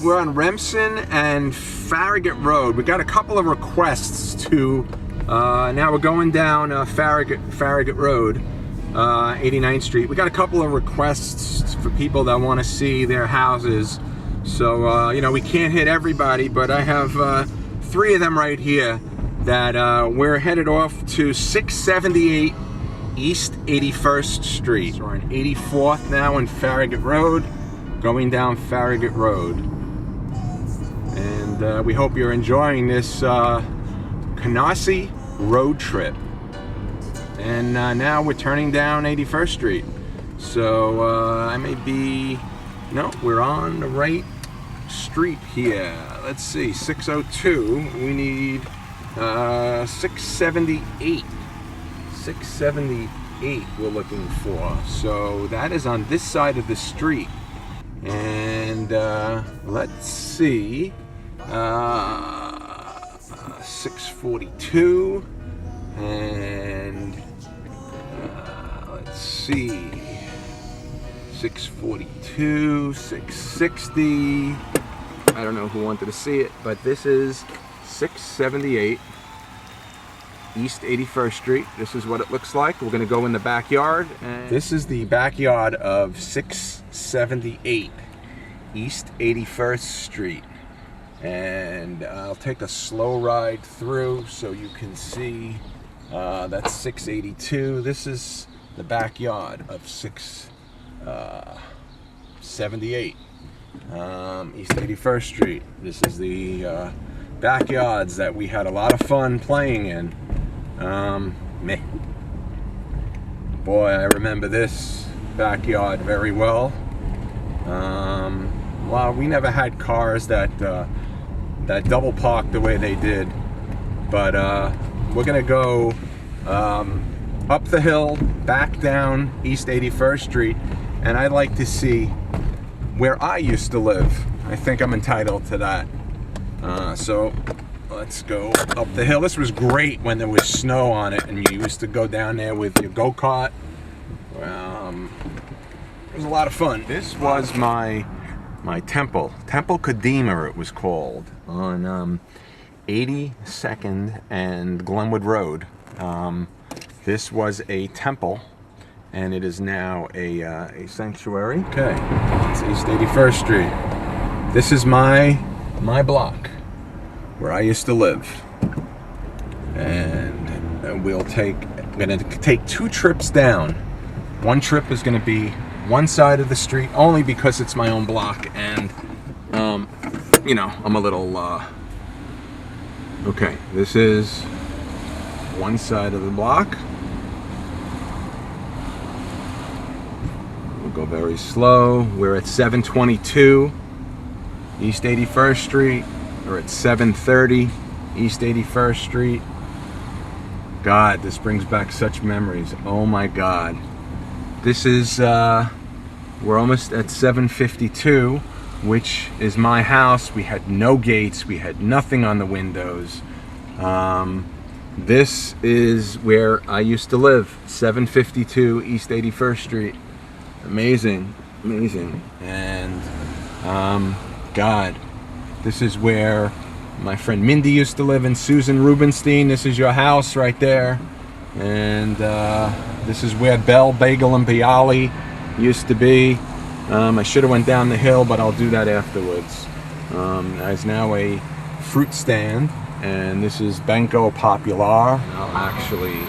we're on Remsen and Farragut Road. We got a couple of requests to, now we're going down Farragut Road, 89th Street. We got a couple of requests for people that want to see their houses. So, you know, we can't hit everybody, but I have 3 of them right here that we're headed off to 678 East 81st Street. So we're on 84th now in Farragut Road, going down Farragut Road. And we hope you're enjoying this CANARSIE road trip. And now we're turning down 81st Street. So I may be, no, we're on the right street here. Let's see, 602, we need 678. 678 we're looking for. So that is on this side of the street. And let's see, 642, and let's see, 642, 660. I don't know who wanted to see it, but this is 678 East 81st Street. This is what it looks like. We're gonna go in the backyard. And this is the backyard of 678 East 81st Street. And I'll take a slow ride through so you can see. That's 682. This is the backyard of 678 East 81st Street. This is the backyards that we had a lot of fun playing in. Meh. Boy, I remember this backyard very well. Well, we never had cars that that double park the way they did, but we're gonna go up the hill, back down East 81st Street, and I'd like to see where I used to live. I think I'm entitled to that. So let's go up the hill. This was great when there was snow on it and you used to go down there with your go-kart. It was a lot of fun. This was my temple. Temple Kadima it was called, on 82nd and Glenwood Road. This was a temple and it is now a sanctuary. Okay, it's East 81st Street. This is my block where I used to live, and I'm gonna take 2 trips down. One trip is gonna be one side of the street, only because it's my own block, and you know, I'm a little okay, this is one side of the block. We'll go very slow. We're at 722 East 81st Street. We're at 730 East 81st Street. God, this brings back such memories. Oh my God. This is, we're almost at 752, which is my house. We had no gates. We had nothing on the windows. This is where I used to live, 752 East 81st Street. Amazing, amazing. And, God. This is where my friend Mindy used to live, and Susan Rubenstein. This is your house right there. And this is where Bell Bagel and Bialy used to be. I should have went down the hill, but I'll do that afterwards. There's now a fruit stand, and this is Banco Popular. I'll actually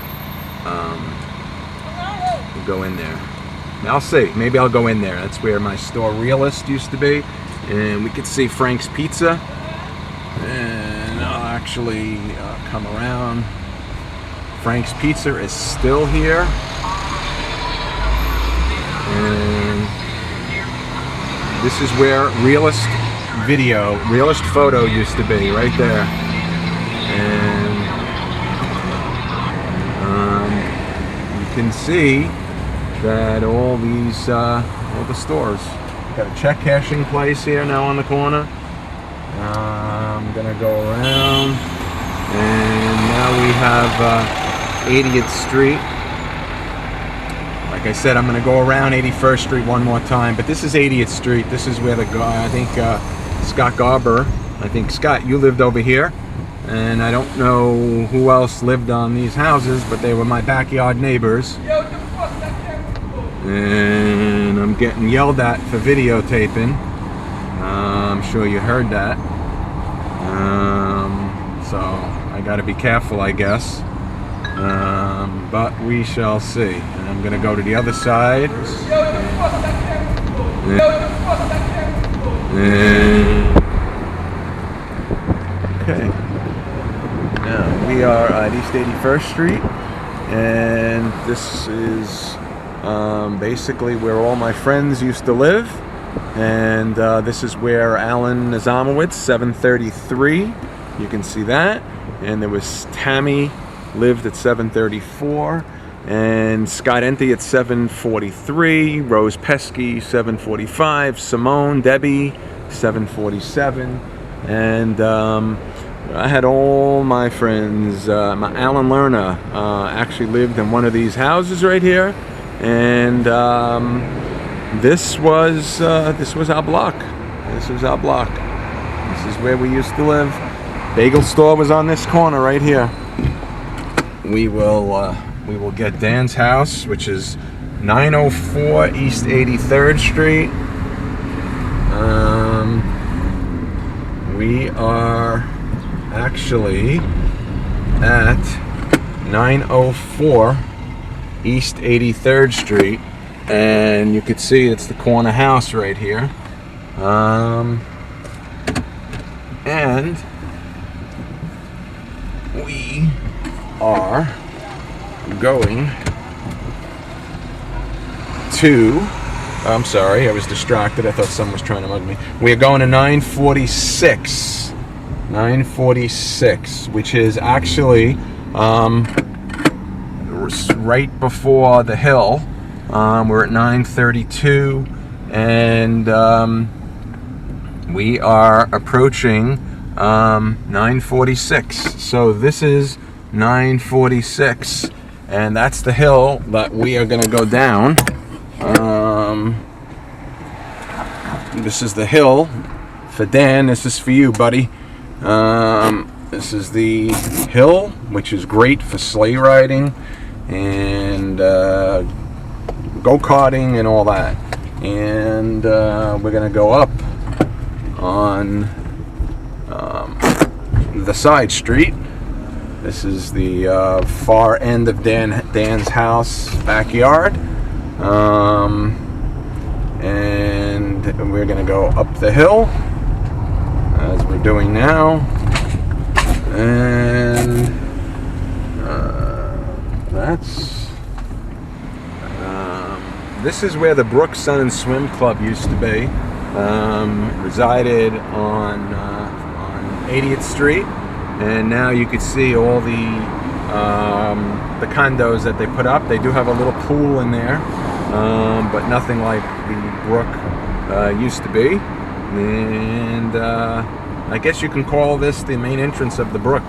go in there. I'll see. Maybe I'll go in there. That's where my store Realist used to be. And we could see Frank's Pizza, and I'll actually come around. Frank's Pizza is still here, and this is where Realist Photo used to be, right there. And you can see that all these, all the stores. Got a check cashing place here now on the corner. I'm gonna go around, and now we have 80th Street. Like I said, I'm gonna go around 81st Street one more time, but this is 80th Street. This is where the I think Scott Garber. I think, Scott, you lived over here. And I don't know who else lived on these houses, but they were my backyard neighbors. And I'm getting yelled at for videotaping. I'm sure you heard that. So I gotta be careful, I guess. But we shall see. And I'm gonna go to the other side. Okay. Now we are at East 81st Street, and this is basically where all my friends used to live. And this is where Alan Nazamowitz, 733. You can see that. And there was Tammy lived at 734, and Scott Enty at 743, Rose Pesky 745, Simone, Debbie 747, and I had all my friends. Alan Lerner actually lived in one of these houses right here, and this was our block. This was our block. This is where we used to live. Bagel store was on this corner right here. We will get Dan's house, which is 904 East 83rd Street. We are actually at 904 East 83rd Street, and you can see it's the corner house right here. And we are going to, I'm sorry, I was distracted. I thought someone was trying to mug me. We are going to 946, which is actually right before the hill. We're at 932, and we are approaching 946. So this is 946, and that's the hill that we are going to go down. This is the hill for Dan. This is for you, buddy. This is the hill, which is great for sleigh riding and go-karting and all that. And we're going to go up on the side street. This is the far end of Dan's house backyard, and we're gonna go up the hill as we're doing now, and this is where the Brooks Sun and Swim Club used to be. Resided on 80th Street. And now you can see all the condos that they put up. They do have a little pool in there, but nothing like the Brook used to be. And I guess you can call this the main entrance of the Brook.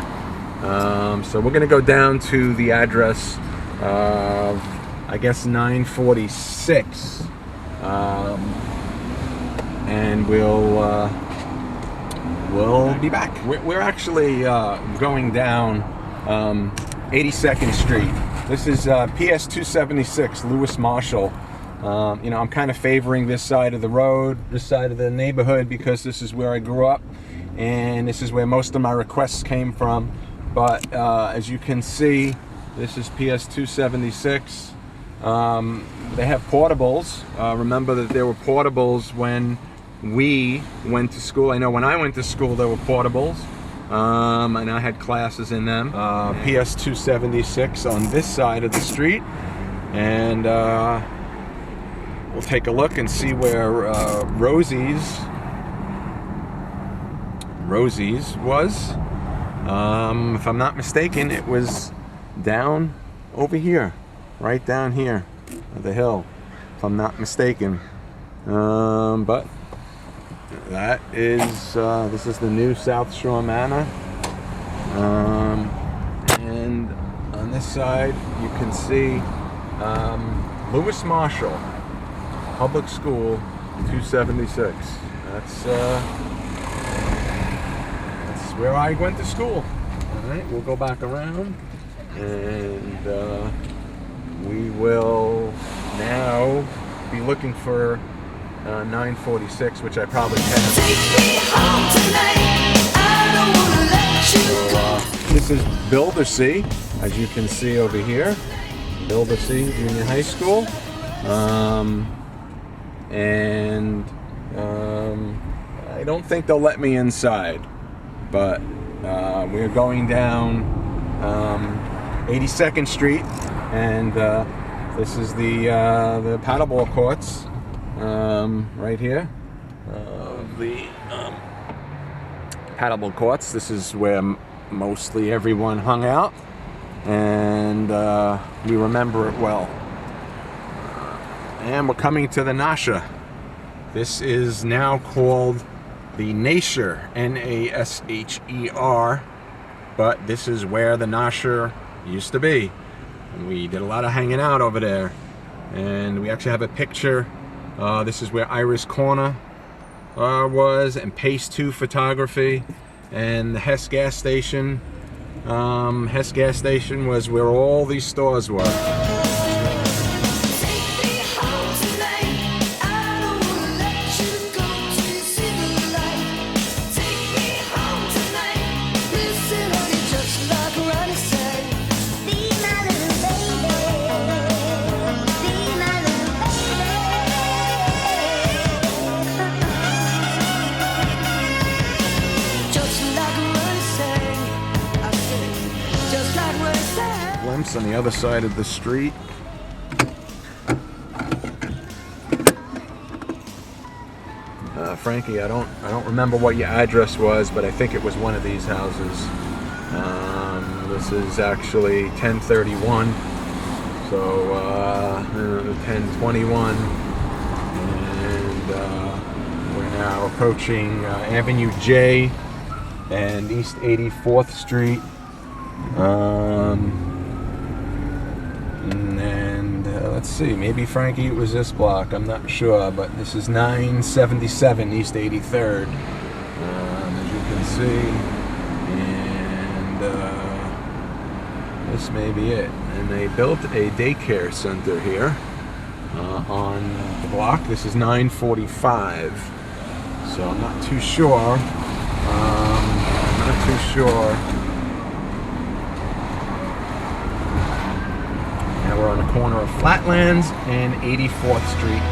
So we're going to go down to the address of, I guess, 946, and we'll be back. We're actually going down 82nd Street. This is PS 276, Lewis Marshall. You know, I'm kind of favoring this side of the road, this side of the neighborhood, because this is where I grew up, and this is where most of my requests came from. But as you can see, this is PS 276. They have portables. Remember that there were portables when we went to school. I know when I went to school there were portables, and I had classes in them. PS 276 on this side of the street, and we'll take a look and see where Rosie's was. If I'm not mistaken, it was down over here, right down here at the hill, if I'm not mistaken. But that is this is the new South Shore Manor, and on this side you can see Lewis Marshall Public School 276. where I went to school. All right, we'll go back around, and we will now be looking for 946, which I probably have. Take me home tonight. I don't wanna let you go. This is Glenwood, as you can see over here. Glenwood Junior High School. I don't think they'll let me inside, but we're going down 82nd Street, and this is the paddleball courts right here. The paddleball courts. This is where mostly everyone hung out, and we remember it well. And we're coming to the Nasher. This is now called the Nasher, Nasher, but this is where the Nasher used to be. And we did a lot of hanging out over there. And we actually have a picture. This is where Iris Corner was, and Pace 2 Photography, and the Hess gas station. Hess gas station was where all these stores were. On the other side of the street. Frankie, I don't remember what your address was, but I think it was one of these houses. This is actually 1031, so 1021, and we're now approaching Avenue J and East 84th Street. Let's see, maybe Frankie, it was this block, I'm not sure, but this is 977 East 83rd, as you can see, and this may be it. And they built a daycare center here on the block. This is 945, so I'm not too sure. We're on the corner of Flatlands and 84th Street.